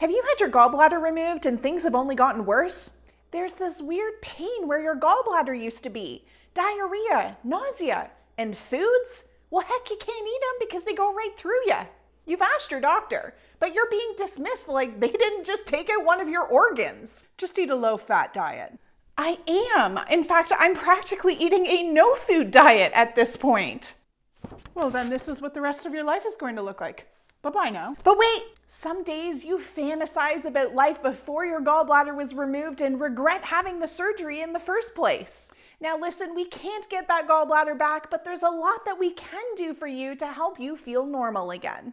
Have you had your gallbladder removed and things have only gotten worse? There's this weird pain where your gallbladder used to be, diarrhea, nausea, and foods? Well, heck, you can't eat them because they go right through you. You've asked your doctor, but you're being dismissed like they didn't just take out one of your organs. Just eat a low-fat diet. I am. In fact, I'm practically eating a no-food diet at this point. Well, then this is what the rest of your life is going to look like. Bye-bye now. But wait, some days you fantasize about life before your gallbladder was removed and regret having the surgery in the first place. Now listen, we can't get that gallbladder back, but there's a lot that we can do for you to help you feel normal again.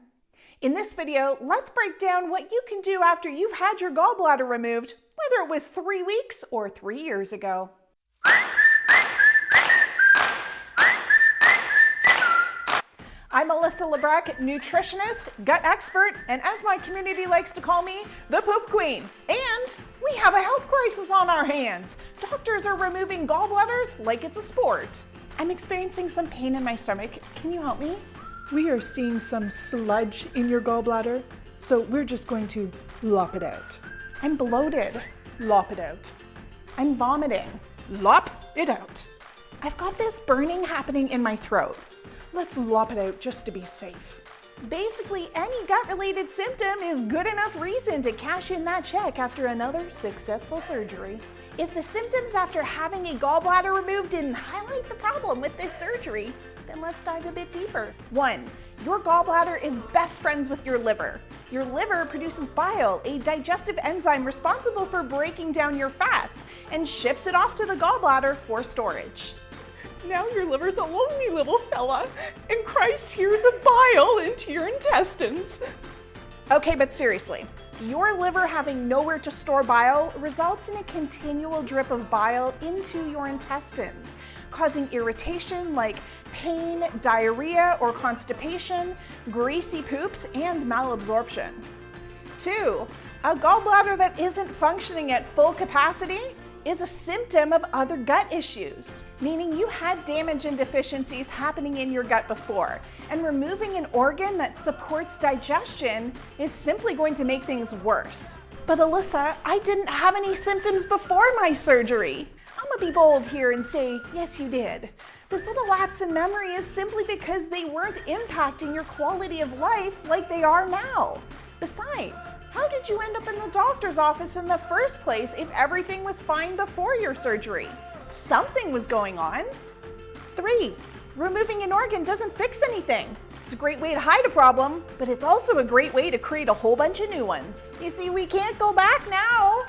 In this video, let's break down what you can do after you've had your gallbladder removed, whether it was 3 weeks or 3 years ago. I'm Melissa Lebrecq, nutritionist, gut expert, and as my community likes to call me, the Poop Queen. And we have a health crisis on our hands. Doctors are removing gallbladders like it's a sport. I'm experiencing some pain in my stomach. Can you help me? We are seeing some sludge in your gallbladder, so we're just going to lop it out. I'm bloated. Lop it out. I'm vomiting. Lop it out. I've got this burning happening in my throat. Let's lop it out just to be safe. Basically, any gut-related symptom is good enough reason to cash in that check after another successful surgery. If the symptoms after having a gallbladder removed didn't highlight the problem with this surgery, then let's dive a bit deeper. 1. Your gallbladder is best friends with your liver. Your liver produces bile, a digestive enzyme responsible for breaking down your fats, and ships it off to the gallbladder for storage. Now your liver's a lonely little fella, and Christ hears a bile into your intestines. Okay, but seriously, your liver having nowhere to store bile results in a continual drip of bile into your intestines, causing irritation like pain, diarrhea, or constipation, greasy poops, and malabsorption. 2. A gallbladder that isn't functioning at full capacity is a symptom of other gut issues, meaning you had damage and deficiencies happening in your gut before, and removing an organ that supports digestion is simply going to make things worse. But Alyssa, I didn't have any symptoms before my surgery. I'm gonna be bold here and say, yes, you did. This little lapse in memory is simply because they weren't impacting your quality of life like they are now. Besides, how did you end up in the doctor's office in the first place if everything was fine before your surgery? Something was going on. 3. Removing an organ doesn't fix anything. It's a great way to hide a problem, but it's also a great way to create a whole bunch of new ones. You see, we can't go back now.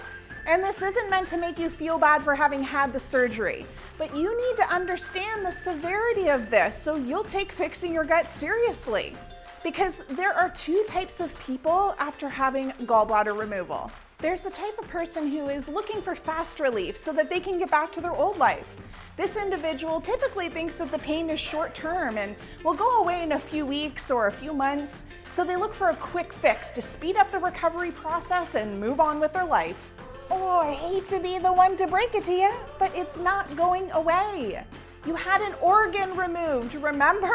And this isn't meant to make you feel bad for having had the surgery, but you need to understand the severity of this so you'll take fixing your gut seriously. Because there are 2 types of people after having gallbladder removal. There's the type of person who is looking for fast relief so that they can get back to their old life. This individual typically thinks that the pain is short-term and will go away in a few weeks or a few months, so they look for a quick fix to speed up the recovery process and move on with their life. Oh, I hate to be the one to break it to you, but it's not going away. You had an organ removed, remember?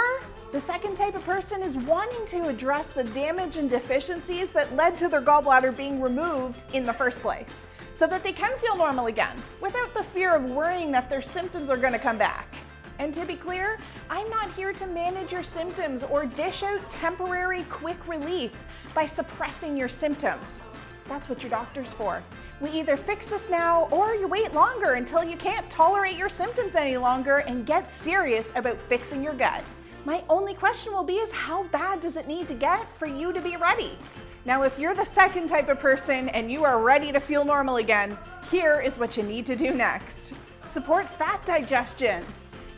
The second type of person is wanting to address the damage and deficiencies that led to their gallbladder being removed in the first place, so that they can feel normal again, without the fear of worrying that their symptoms are going to come back. And to be clear, I'm not here to manage your symptoms or dish out temporary quick relief by suppressing your symptoms. That's what your doctor's for. We either fix this now or you wait longer until you can't tolerate your symptoms any longer and get serious about fixing your gut. My only question will be is how bad does it need to get for you to be ready? Now, if you're the second type of person and you are ready to feel normal again, here is what you need to do next. Support fat digestion.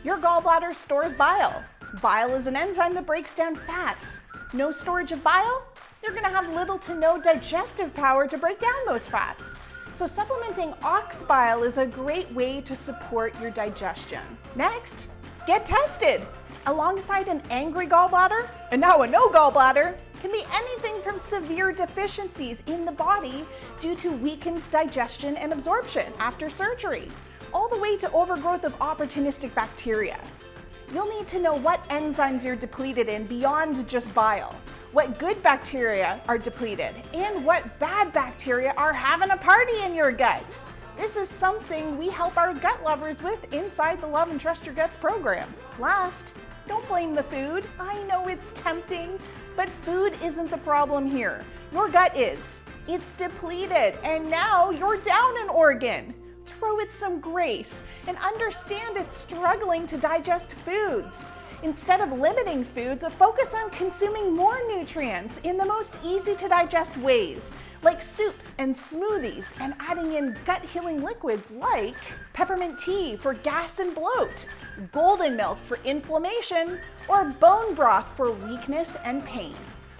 Your gallbladder stores bile. Bile is an enzyme that breaks down fats. No storage of bile? You're gonna have little to no digestive power to break down those fats. So supplementing ox bile is a great way to support your digestion. Next, get tested. Alongside an angry gallbladder, and now a no gallbladder, can be anything from severe deficiencies in the body due to weakened digestion and absorption after surgery, all the way to overgrowth of opportunistic bacteria. You'll need to know what enzymes you're depleted in beyond just bile. what good bacteria are depleted, and what bad bacteria are having a party in your gut. This is something we help our gut lovers with inside the Love and Trust Your Guts program. Last, don't blame the food. I know it's tempting, but food isn't the problem here. Your gut is. It's depleted, and now you're down an organ. Throw it some grace and understand it's struggling to digest foods. Instead of limiting foods, focus on consuming more nutrients in the most easy to digest ways, like soups and smoothies, and adding in gut healing liquids like peppermint tea for gas and bloat, golden milk for inflammation, or bone broth for weakness and pain.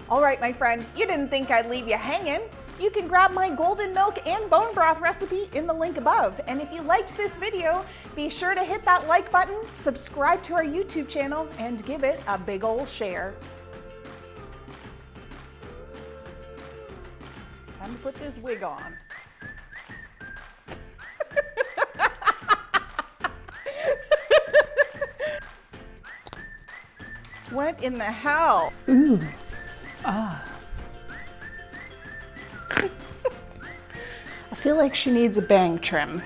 All right, my friend, you didn't think I'd leave you hanging. You can grab my golden milk and bone broth recipe in the link above. And if you liked this video, be sure to hit that like button, subscribe to our YouTube channel, and give it a big ol' share. Time to put this wig on. What in the hell? Ooh. Ah. I feel like she needs a bang trim.